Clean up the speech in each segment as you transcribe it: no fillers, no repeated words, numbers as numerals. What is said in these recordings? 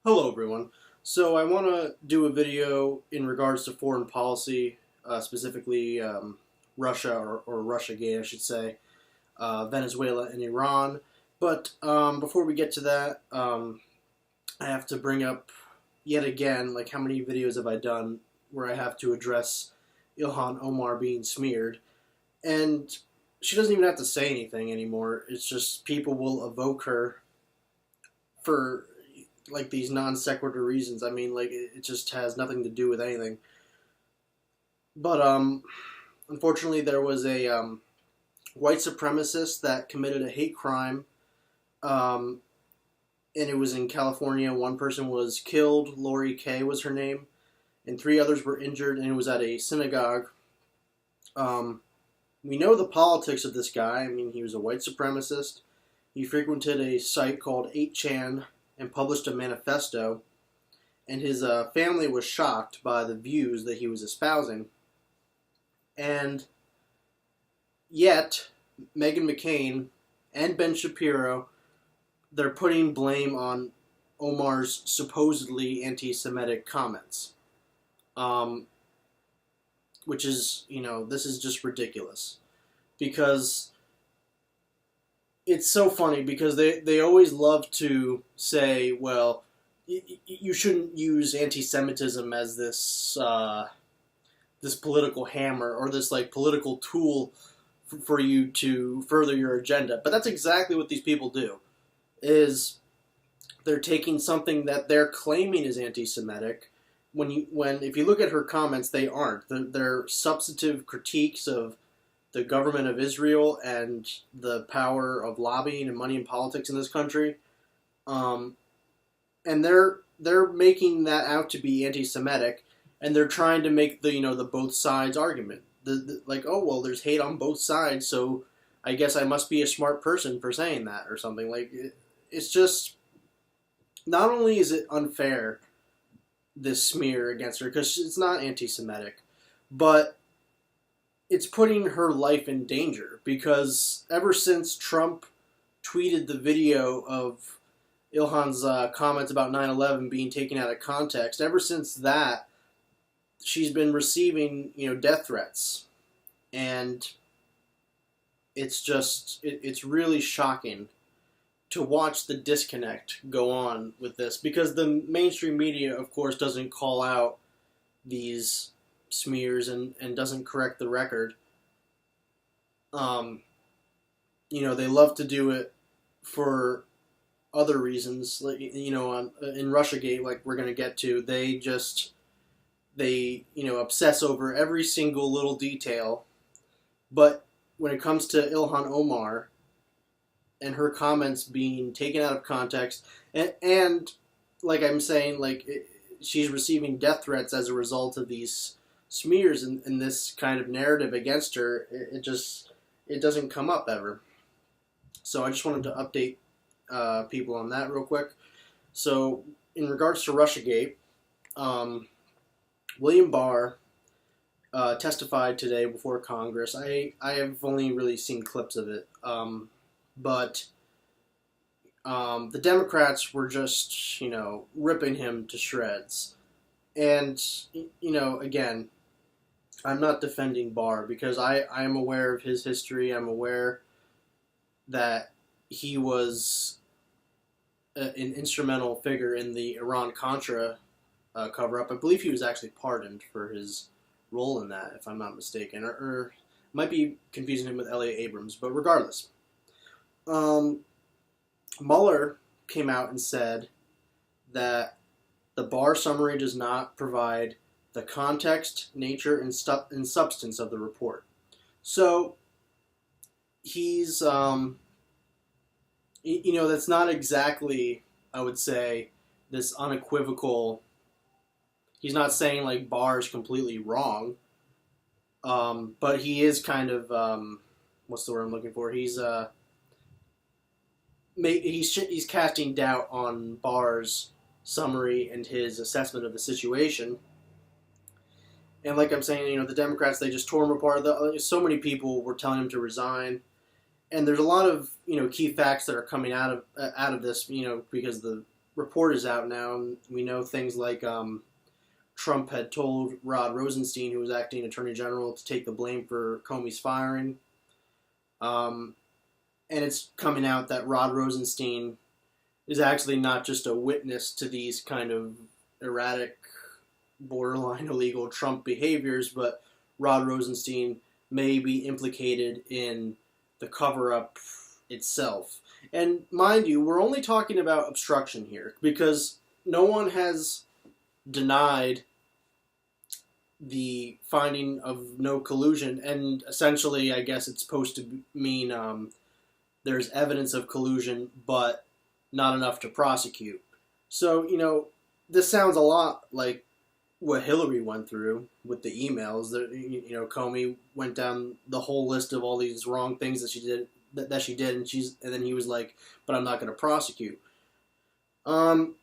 Hello, everyone. So I want to do a video in regards to foreign policy, specifically Russia or Russiagate, I should say, Venezuela and Iran. But before we get to that, I have to bring up yet again, like how many videos have I done where I have to address Ilhan Omar being smeared, and she doesn't even have to say anything anymore. It's just people will evoke her for like these non sequitur reasons. I mean, like it just has nothing to do with anything. But unfortunately, there was a white supremacist that committed a hate crime, um, and it was in California. One person was killed. Lori Kay was her name, and three others were injured. And it was at a synagogue. Um, we know the politics of this guy. I mean, he was a white supremacist. He frequented a site called 8chan and published a manifesto, and his family was shocked by the views that he was espousing. And yet, Meghan McCain and Ben Shapiro, they're putting blame on Omar's supposedly anti-Semitic comments, which is, this is just ridiculous, because it's so funny because they always love to say, well, you shouldn't use anti-Semitism as this political hammer or this like political tool for you to further your agenda. But that's exactly what these people do. Is they're taking something that they're claiming is anti-Semitic. When if you look at her comments, they aren't. They're substantive critiques of the government of Israel and the power of lobbying and money in politics in this country, and they're making that out to be anti-Semitic, and they're trying to make the both sides argument. Like, oh well, there's hate on both sides, so I guess I must be a smart person for saying that or something. Like it's just, not only is it unfair, this smear against her, because it's not anti-Semitic, but it's putting her life in danger, because ever since Trump tweeted the video of Ilhan's comments about 9/11 being taken out of context, ever since that, she's been receiving death threats, and it's really shocking to watch the disconnect go on with this, because the mainstream media, of course, doesn't call out these smears and doesn't correct the record. They love to do it for other reasons. Like, in Russiagate, like we're gonna get to, they obsess over every single little detail. But when it comes to Ilhan Omar and her comments being taken out of context, and like I'm saying, she's receiving death threats as a result of these smears and this kind of narrative against her, it doesn't come up ever. So I just wanted to update people on that real quick. So in regards to Russiagate, William Barr testified today before Congress. I have only really seen clips of it, but the Democrats were just ripping him to shreds. And again, I'm not defending Barr, because I am aware of his history. I'm aware that he was an instrumental figure in the Iran-Contra cover-up. I believe he was actually pardoned for his role in that, if I'm not mistaken. Or might be confusing him with Elliot Abrams, but regardless. Mueller came out and said that the Barr summary does not provide the context, nature, and substance of the report. So he's, that's not exactly, I would say, this unequivocal. He's not saying like Barr is completely wrong, but he is kind of, what's the word I'm looking for? He's casting doubt on Barr's summary and his assessment of the situation. And like I'm saying, the Democrats, they just tore him apart. So many people were telling him to resign. And there's a lot of, key facts that are coming out of this, because the report is out now, and we know things like Trump had told Rod Rosenstein, who was acting Attorney General, to take the blame for Comey's firing. And it's coming out that Rod Rosenstein is actually not just a witness to these kind of erratic, borderline illegal Trump behaviors, but Rod Rosenstein may be implicated in the cover-up itself. And mind you, we're only talking about obstruction here, because no one has denied the finding of no collusion, and essentially, I guess it's supposed to mean there's evidence of collusion, but not enough to prosecute. So, this sounds a lot like what Hillary went through with the emails. That Comey went down the whole list of all these wrong things that she did, and then he was like, "But I'm not going to prosecute." I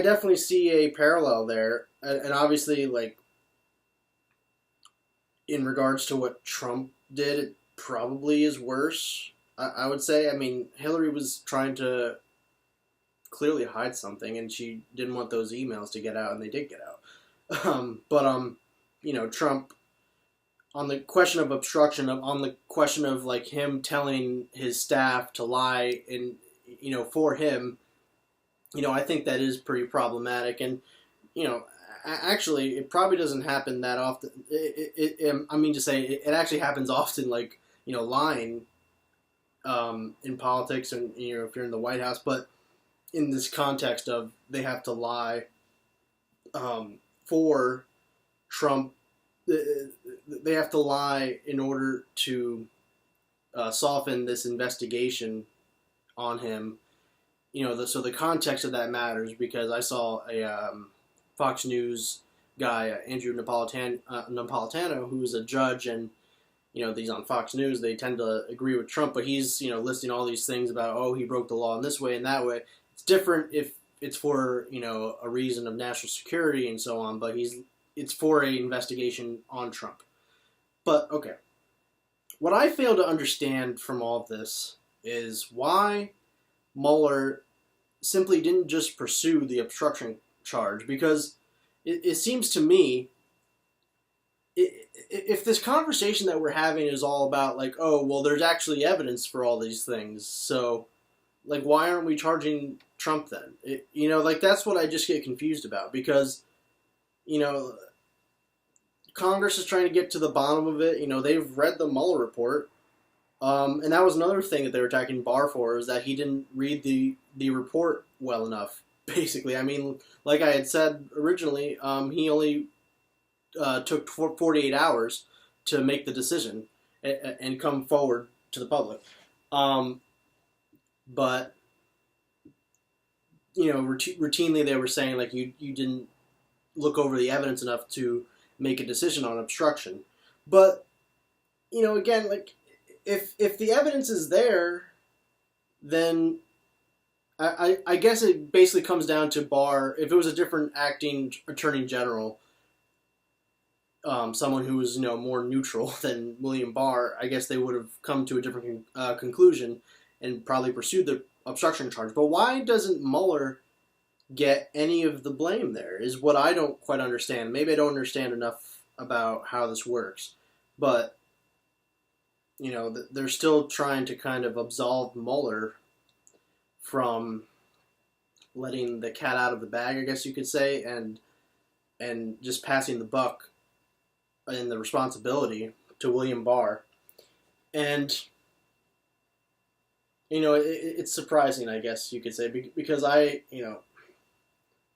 definitely see a parallel there, and obviously, like, in regards to what Trump did, it probably is worse. I would say. I mean, Hillary was trying to clearly hide something, and she didn't want those emails to get out, and they did get out. Trump, on the question of obstruction, on the question of like him telling his staff to lie, and for him, I think that is pretty problematic, and actually, it probably doesn't happen that often. It actually happens often, like lying in politics, and if you're in the White House, but in this context of they have to lie for Trump, they have to lie in order to soften this investigation on him. So the context of that matters, because I saw a Fox News guy, Andrew Napolitano, who's a judge, and he's on Fox News. They tend to agree with Trump, but he's listing all these things about, he broke the law in this way and that way. It's different if it's for a reason of national security and so on, but it's for an investigation on Trump. But okay, what I fail to understand from all of this is why Mueller simply didn't just pursue the obstruction charge, because it seems to me, if this conversation that we're having is all about like, there's actually evidence for all these things, so like, why aren't we charging Trump then? That's what I just get confused about, because Congress is trying to get to the bottom of it. They've read the Mueller report, and that was another thing that they were attacking Barr for, is that he didn't read the report well enough. Basically, I mean, like I had said originally, he only took 48 hours to make the decision and come forward to the public. But routinely they were saying like you didn't look over the evidence enough to make a decision on obstruction. But again, like if the evidence is there, then I guess it basically comes down to Barr. If it was a different acting attorney general, someone who was more neutral than William Barr, I guess they would have come to a different conclusion and probably pursued the obstruction charge. But why doesn't Mueller get any of the blame there, is what I don't quite understand. Maybe I don't understand enough about how this works. But, they're still trying to kind of absolve Mueller from letting the cat out of the bag, I guess you could say, and just passing the buck and the responsibility to William Barr. And it's surprising, I guess you could say, because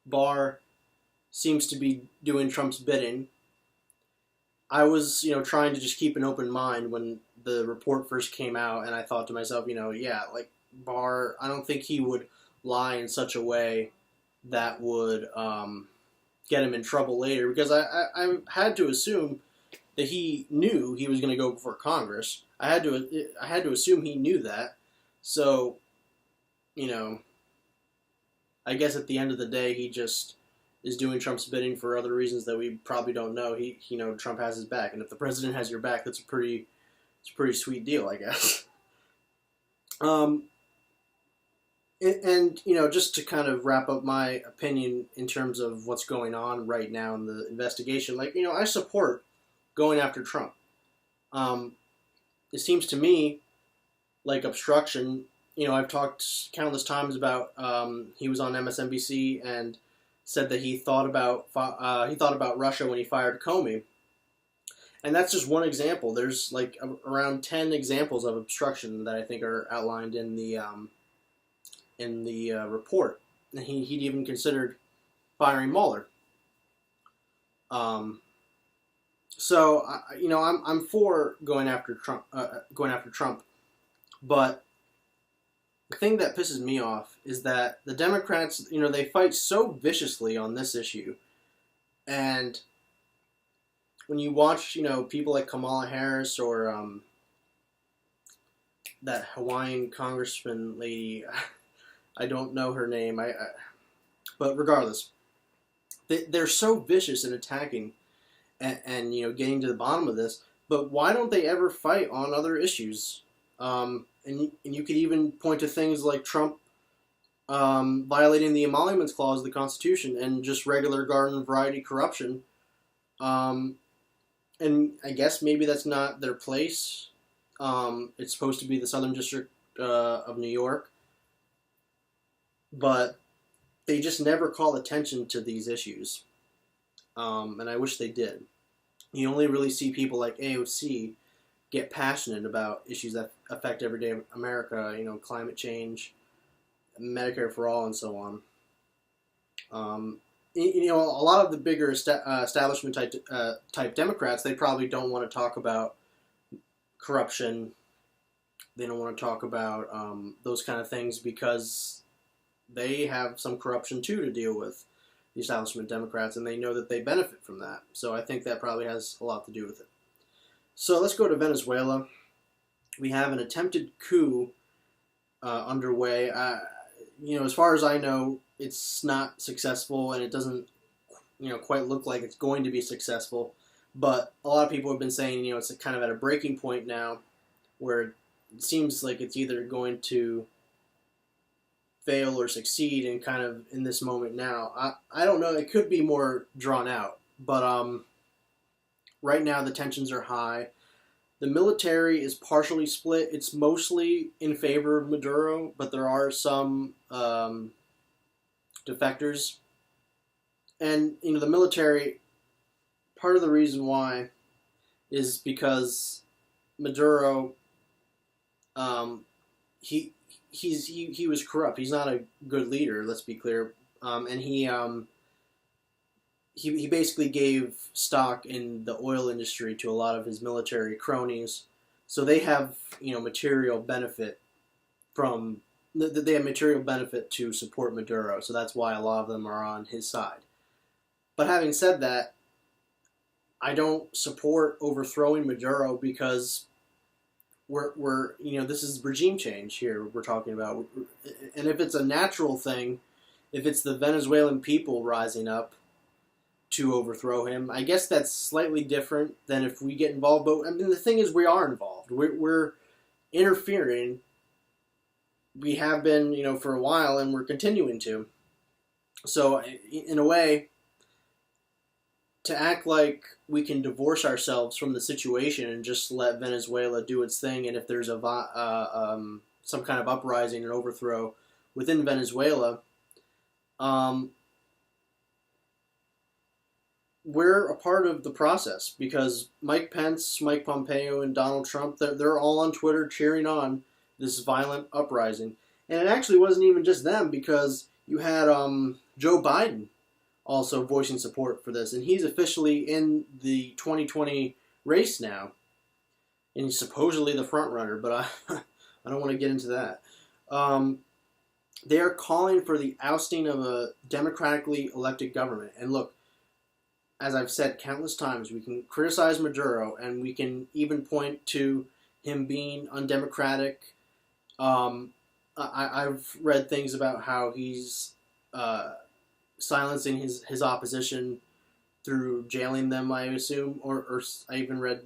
Barr seems to be doing Trump's bidding. I was, trying to just keep an open mind when the report first came out, and I thought to myself, like Barr, I don't think he would lie in such a way that would get him in trouble later, because I had to assume that he knew he was going to go before Congress. I had to assume he knew that. So, I guess at the end of the day, he just is doing Trump's bidding for other reasons that we probably don't know. Trump has his back, and if the president has your back, it's a pretty sweet deal, I guess. And just to kind of wrap up my opinion in terms of what's going on right now in the investigation, like, I support going after Trump. Um, it seems to me like obstruction. I've talked countless times about he was on MSNBC and said that he thought about Russia when he fired Comey, and that's just one example. There's like around 10 examples of obstruction that I think are outlined in the report. And he'd even considered firing Mueller. So I'm for going after Trump, but the thing that pisses me off is that the Democrats, they fight so viciously on this issue, and when you watch, people like Kamala Harris or that Hawaiian congressman lady, I don't know her name, but regardless, they're so vicious in attacking and getting to the bottom of this. But why don't they ever fight on other issues? And you could even point to things like Trump violating the emoluments clause of the Constitution and just regular garden variety corruption. And I guess maybe that's not their place. It's supposed to be the Southern District of New York. But they just never call attention to these issues. And I wish they did. You only really see people like AOC get passionate about issues that affect everyday America, climate change, Medicare for all, and so on. A lot of the bigger establishment type Democrats, they probably don't want to talk about corruption. They don't want to talk about those kind of things because they have some corruption too to deal with, the establishment Democrats, and they know that they benefit from that. So I think that probably has a lot to do with it. So let's go to Venezuela. We have an attempted coup underway. As far as I know, it's not successful, and it doesn't, quite look like it's going to be successful. But a lot of people have been saying, it's kind of at a breaking point now, where it seems like it's either going to fail or succeed, and kind of in this moment now. I don't know. It could be more drawn out, but right now the tensions are high. The military is partially split. It's mostly in favor of Maduro, but there are some defectors. And, the military, part of the reason why is because Maduro, he was corrupt. He's not a good leader, let's be clear. And he basically gave stock in the oil industry to a lot of his military cronies, so they have material benefit to support Maduro. So that's why a lot of them are on his side. But having said that, I don't support overthrowing Maduro because we're this is regime change here we're talking about, and if it's a natural thing, if it's the Venezuelan people rising up to overthrow him, I guess that's slightly different than if we get involved. But I mean, the thing is, we are involved. We're interfering. We have been, for a while, and we're continuing to. So, in a way, to act like we can divorce ourselves from the situation and just let Venezuela do its thing, and if there's some kind of uprising and overthrow within Venezuela, we're a part of the process, because Mike Pence, Mike Pompeo, and Donald Trump, they're all on Twitter cheering on this violent uprising. And it actually wasn't even just them, because you had Joe Biden also voicing support for this, and he's officially in the 2020 race now, and he's supposedly the front runner, but I don't want to get into that. They are calling for the ousting of a democratically elected government. And look, as I've said countless times, we can criticize Maduro, and we can even point to him being undemocratic. I've read things about how he's silencing his opposition through jailing them, I assume, or I even read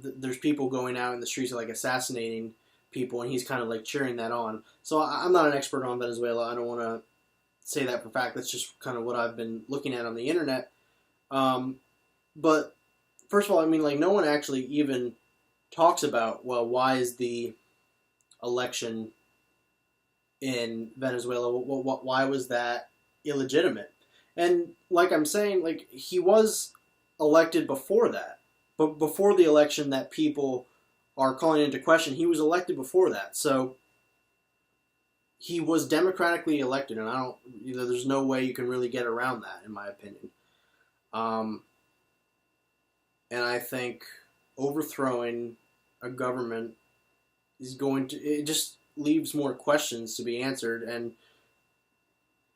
there's people going out in the streets, like assassinating people, and he's kind of like cheering that on. So I'm not an expert on Venezuela. I don't want to say that for fact. That's just kind of what I've been looking at on the internet. But first of all, I mean, like, no one actually even talks about, well, why is the election in Venezuela, why was that illegitimate? And like I'm saying, like, he was elected before that. But before the election that people are calling into question, he was elected before that. So he was democratically elected, and there's no way you can really get around that, in my opinion. And I think overthrowing a government it just leaves more questions to be answered, and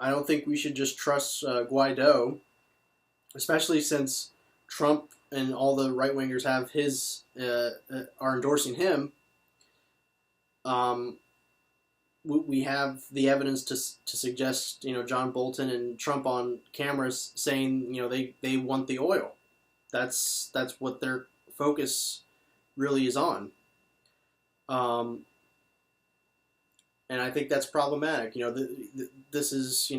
I don't think we should just trust Guaido, especially since Trump and all the right-wingers are endorsing him. We have the evidence to suggest, John Bolton and Trump on cameras saying, they want the oil. That's what their focus really is on. And I think that's problematic. This is,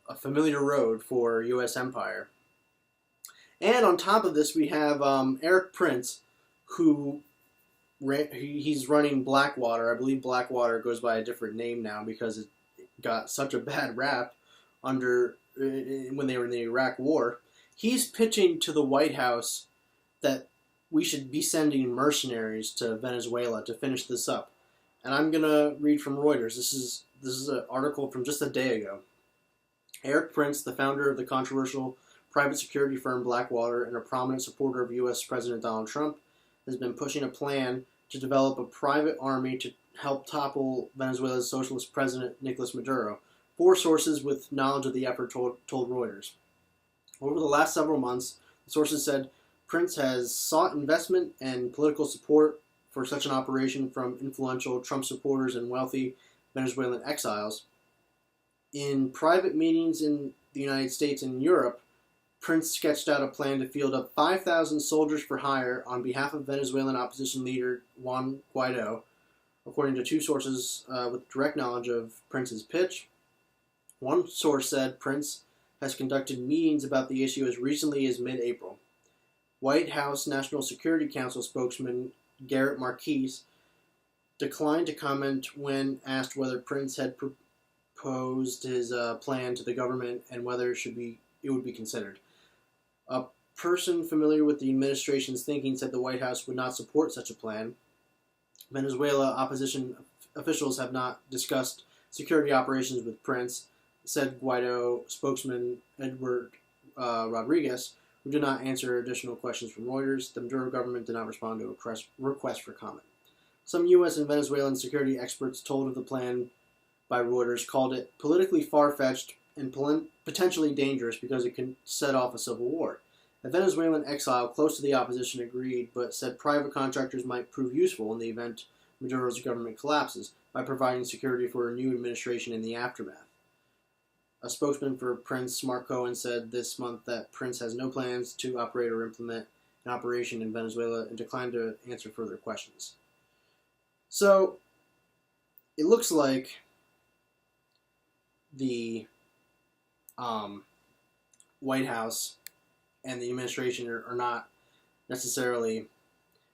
a familiar road for U.S. empire. And on top of this, we have Eric Prince, who he's running Blackwater. I believe Blackwater goes by a different name now because it got such a bad rap when they were in the Iraq War. He's pitching to the White House that we should be sending mercenaries to Venezuela to finish this up. And I'm going to read from Reuters. This is an article from just a day ago. Eric Prince, the founder of the controversial private security firm Blackwater and a prominent supporter of U.S. President Donald Trump, has been pushing a plan to develop a private army to help topple Venezuela's socialist president Nicolas Maduro. 4 sources with knowledge of the effort told Reuters. Over the last several months, the sources said Prince has sought investment and political support for such an operation from influential Trump supporters and wealthy Venezuelan exiles. In private meetings in the United States and Europe, Prince sketched out a plan to field up 5,000 soldiers for hire on behalf of Venezuelan opposition leader Juan Guaido, according to 2 sources with direct knowledge of Prince's pitch. One source said Prince has conducted meetings about the issue as recently as mid-April. White House National Security Council spokesman Garrett Marquis declined to comment when asked whether Prince had proposed his plan to the government and whether it would be considered. A person familiar with the administration's thinking said the White House would not support such a plan. Venezuela opposition officials have not discussed security operations with Prince, said Guaido spokesman Edward Rodriguez, who did not answer additional questions from Reuters. The Maduro government did not respond to a request for comment. Some U.S. and Venezuelan security experts told of the plan by Reuters called it politically far-fetched and potentially dangerous because it can set off a civil war. A Venezuelan exile close to the opposition agreed, but said private contractors might prove useful in the event Maduro's government collapses by providing security for a new administration in the aftermath. A spokesman for Prince, Mark Cohen, said this month that Prince has no plans to operate or implement an operation in Venezuela and declined to answer further questions. So, it looks like the White House and the administration are not necessarily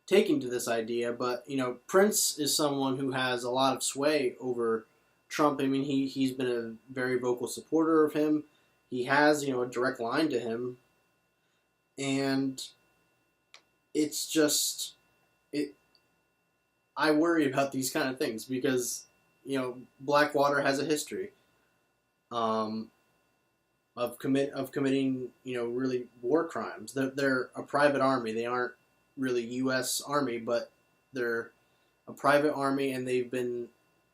taking to this idea, but, Prince is someone who has a lot of sway over Trump. I mean, he's been a very vocal supporter of him. He has, a direct line to him. And it's just, I worry about these kind of things because, Blackwater has a history of committing, really war crimes. They're a private army. They aren't really U.S. Army, but they're a private army, and they've been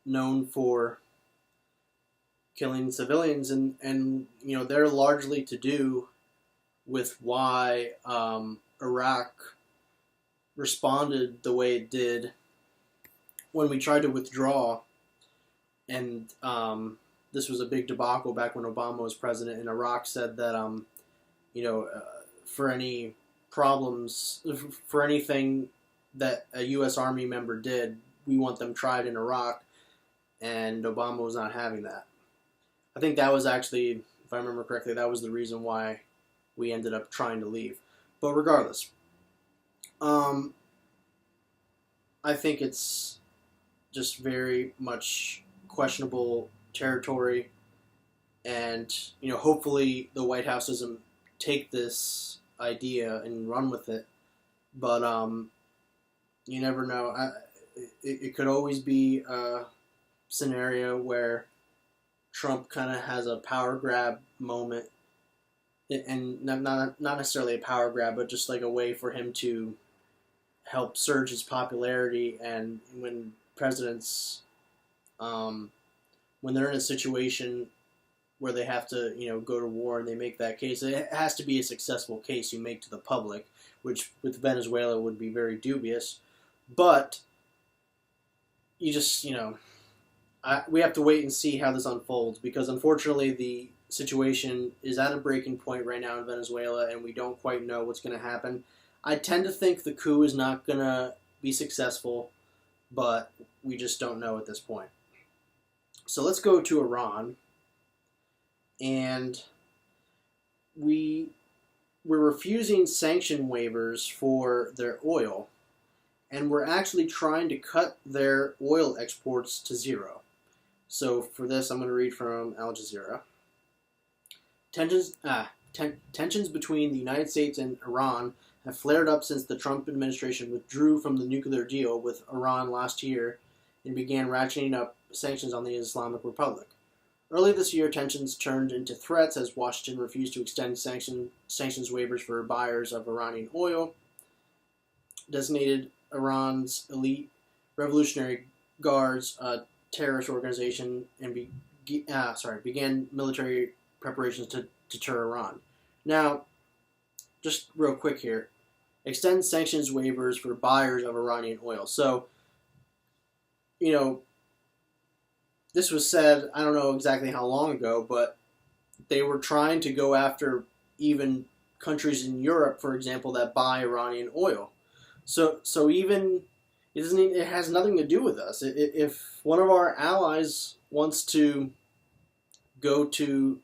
known for killing civilians, and they're largely to do with why Iraq responded the way it did when we tried to withdraw, and this was a big debacle back when Obama was president, and Iraq said that for any problems, for anything that a U.S. Army member did, we want them tried in Iraq, and Obama was not having that. I think that was actually, if I remember correctly, that was the reason why we ended up trying to leave. But regardless, I think it's just very much questionable territory, and hopefully the White House doesn't take this idea and run with it. But you never know. It could always be a scenario where Trump kind of has a power grab moment, and not necessarily a power grab, but just like a way for him to help surge his popularity. And when presidents, when they're in a situation where they have to, go to war and they make that case, it has to be a successful case you make to the public, which with Venezuela would be very dubious. But you just, we have to wait and see how this unfolds, because unfortunately the situation is at a breaking point right now in Venezuela, and we don't quite know what's going to happen. I tend to think the coup is not going to be successful, but we just don't know at this point. So let's go to Iran, and we're refusing sanction waivers for their oil, and we're actually trying to cut their oil exports to zero. So for this, I'm going to read from Al Jazeera. Tensions between the United States and Iran have flared up since the Trump administration withdrew from the nuclear deal with Iran last year and began ratcheting up sanctions on the Islamic Republic. Early this year, tensions turned into threats as Washington refused to extend sanctions waivers for buyers of Iranian oil, designated Iran's elite Revolutionary Guards a terrorist organization, and began military preparations to deter Iran. Now, just real quick here, extend sanctions waivers for buyers of Iranian oil. So, this was said, I don't know exactly how long ago, but they were trying to go after even countries in Europe, for example, that buy Iranian oil. So even it has nothing to do with us. If one of our allies wants to go to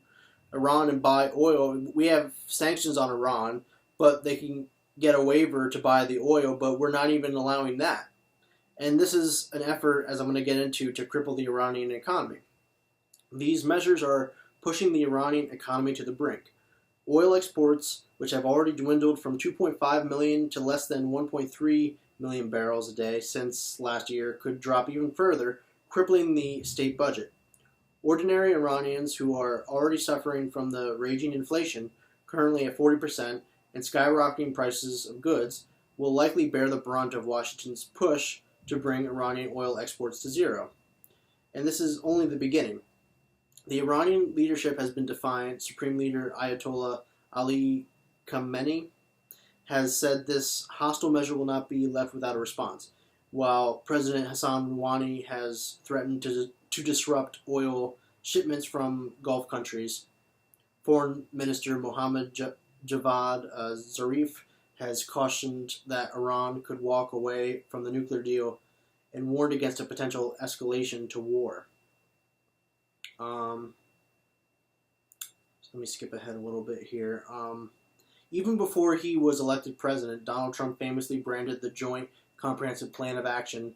Iran and buy oil, we have sanctions on Iran, but they can get a waiver to buy the oil, but we're not even allowing that. And this is an effort, as I'm going to get into, to cripple the Iranian economy. These measures are pushing the Iranian economy to the brink. Oil exports, which have already dwindled from 2.5 million to less than 1.3 million barrels a day since last year, could drop even further, crippling the state budget. Ordinary Iranians, who are already suffering from the raging inflation, currently at 40%, and skyrocketing prices of goods, will likely bear the brunt of Washington's push to bring Iranian oil exports to zero. And this is only the beginning. The Iranian leadership has been defiant. Supreme Leader Ayatollah Ali Khamenei has said this hostile measure will not be left without a response, while President Hassan Rouhani has threatened to disrupt oil shipments from Gulf countries. Foreign Minister Mohammad Javad Zarif has cautioned that Iran could walk away from the nuclear deal and warned against a potential escalation to war. Let me skip ahead a little bit here. Even before he was elected president, Donald Trump famously branded the Joint Comprehensive Plan of Action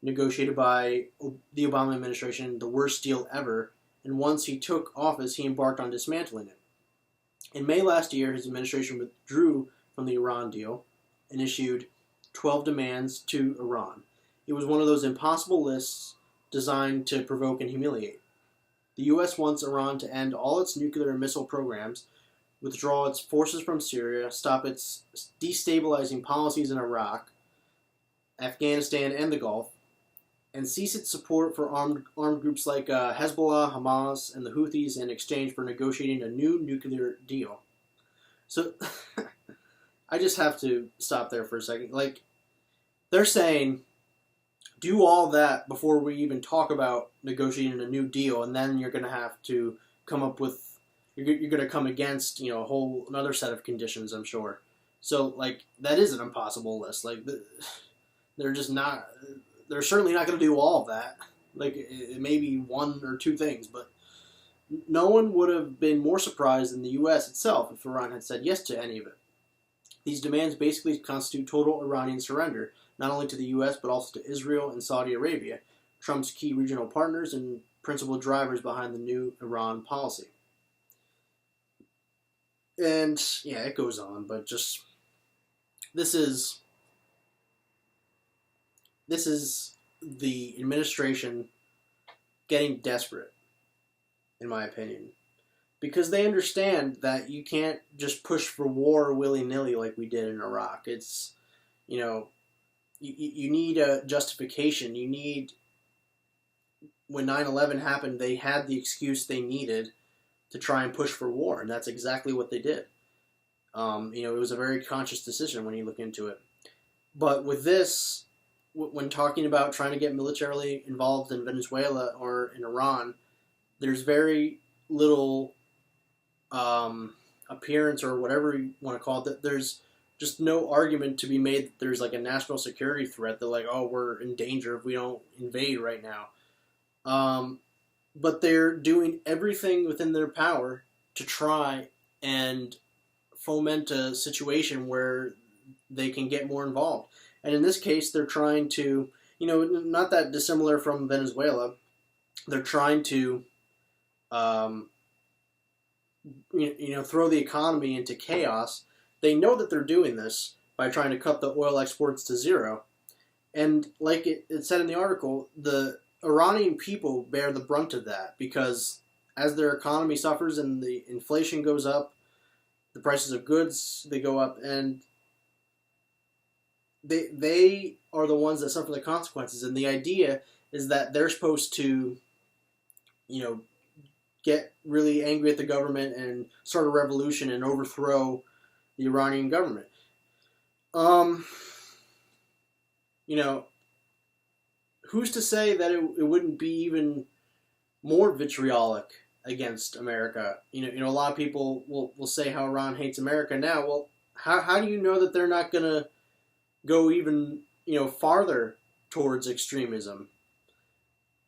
negotiated by the Obama administration the worst deal ever, and once he took office, he embarked on dismantling it. In May last year, his administration withdrew from the Iran deal and issued 12 demands to Iran. It was one of those impossible lists designed to provoke and humiliate. The U.S. wants Iran to end all its nuclear and missile programs, withdraw its forces from Syria, stop its destabilizing policies in Iraq, Afghanistan, and the Gulf, and cease its support for armed groups like Hezbollah, Hamas, and the Houthis in exchange for negotiating a new nuclear deal. So, I just have to stop there for a second. Like, they're saying, do all that before we even talk about negotiating a new deal, and then you're going to have to come up with, you're going to come against, a whole another set of conditions, I'm sure. So, like, that is an impossible list. Like, they're just not, they're certainly not going to do all of that. Like, it may be one or two things, but no one would have been more surprised than the U.S. itself if Iran had said yes to any of it. These demands basically constitute total Iranian surrender, not only to the U.S., but also to Israel and Saudi Arabia, Trump's key regional partners and principal drivers behind the new Iran policy. And, yeah, it goes on, but just, this is the administration getting desperate, in my opinion, because they understand that you can't just push for war willy-nilly like we did in Iraq. It's, you need a justification. You need, when 9/11 happened, they had the excuse they needed to try and push for war, and that's exactly what they did. It was a very conscious decision when you look into it. But with this, when talking about trying to get militarily involved in Venezuela or in Iran, there's very little appearance, or whatever you want to call it, that there's just no argument to be made that there's like a national security threat, that like, oh, we're in danger if we don't invade right now. But they're doing everything within their power to try and foment a situation where they can get more involved. And in this case, they're trying to, not that dissimilar from Venezuela, they're trying to, throw the economy into chaos. They know that they're doing this by trying to cut the oil exports to zero. And like it said in the article, the Iranian people bear the brunt of that, because as their economy suffers and the inflation goes up, the prices of goods, they go up, and they are the ones that suffer the consequences. And the idea is that they're supposed to, get really angry at the government and start a revolution and overthrow the Iranian government. Who's to say that it wouldn't be even more vitriolic against America? A lot of people will say how Iran hates America now. Well, how do you know that they're not going to go even, farther towards extremism?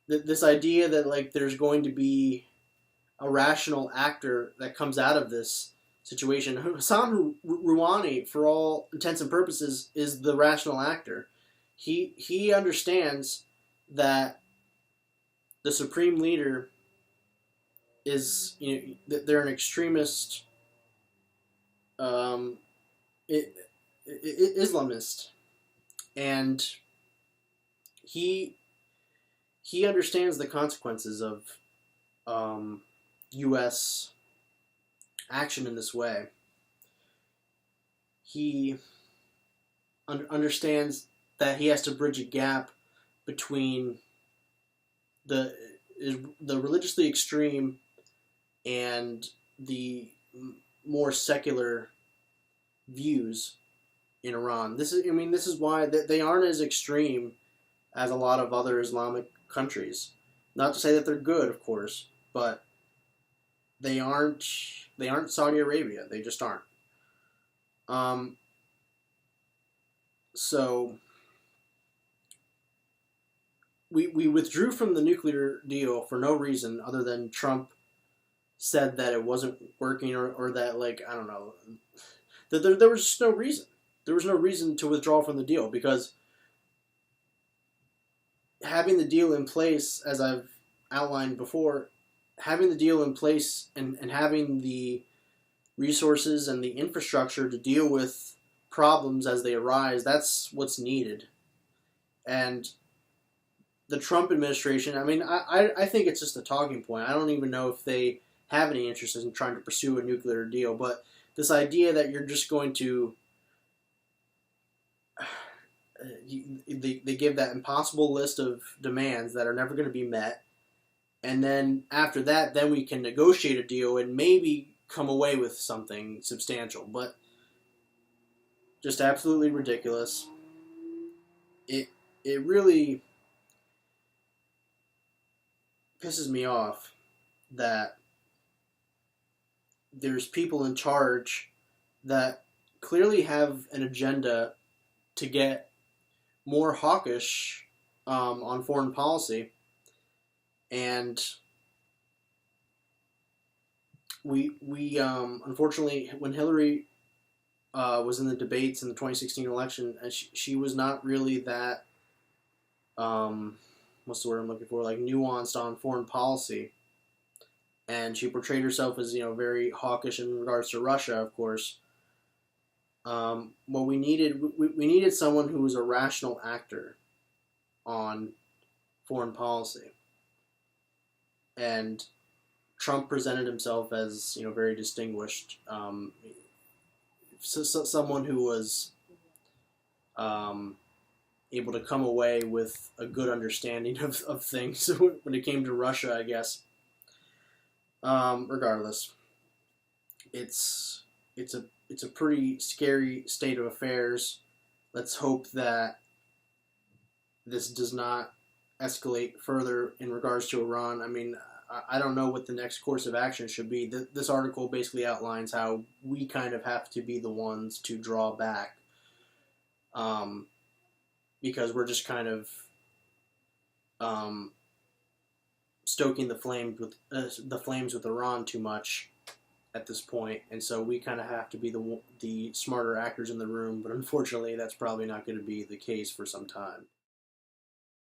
This idea that, like, there's going to be a rational actor that comes out of this situation. Hassan Rouhani, for all intents and purposes, is the rational actor. He understands that the supreme leader is, they're an extremist Islamist, and he understands the consequences of U.S. action in this way. He understands that he has to bridge a gap between the religiously extreme and the more secular views in Iran. This is why they aren't as extreme as a lot of other Islamic countries. Not to say that they're good, of course, but they aren't Saudi Arabia. They just aren't. So we withdrew from the nuclear deal for no reason other than Trump said that it wasn't working, or that, like, I don't know, that there was just no reason. There was no reason to withdraw from the deal, because having the deal in place, as I've outlined before, having the deal in place and having the resources and the infrastructure to deal with problems as they arise, that's what's needed. And the Trump administration, I think it's just a talking point. I don't even know if they have any interest in trying to pursue a nuclear deal, but this idea that you're just going to they give that impossible list of demands that are never going to be met, and then after that, then we can negotiate a deal and maybe come away with something substantial. But just absolutely ridiculous. It really pisses me off that there's people in charge that clearly have an agenda to get more hawkish on foreign policy, and we unfortunately, when Hillary was in the debates in the 2016 election, and she was not really that what's the word I'm looking for, like nuanced on foreign policy, and she portrayed herself as very hawkish in regards to Russia, of course. What we needed someone who was a rational actor on foreign policy, and Trump presented himself as very distinguished, someone who was able to come away with a good understanding of things when it came to Russia, I guess. Regardless, it's a pretty scary state of affairs. Let's hope that this does not escalate further in regards to Iran. I mean, I don't know what the next course of action should be. This article basically outlines how we kind of have to be the ones to draw back, because we're just kind of stoking the flames with Iran too much at this point, and so we kind of have to be the smarter actors in the room. But unfortunately, that's probably not going to be the case for some time.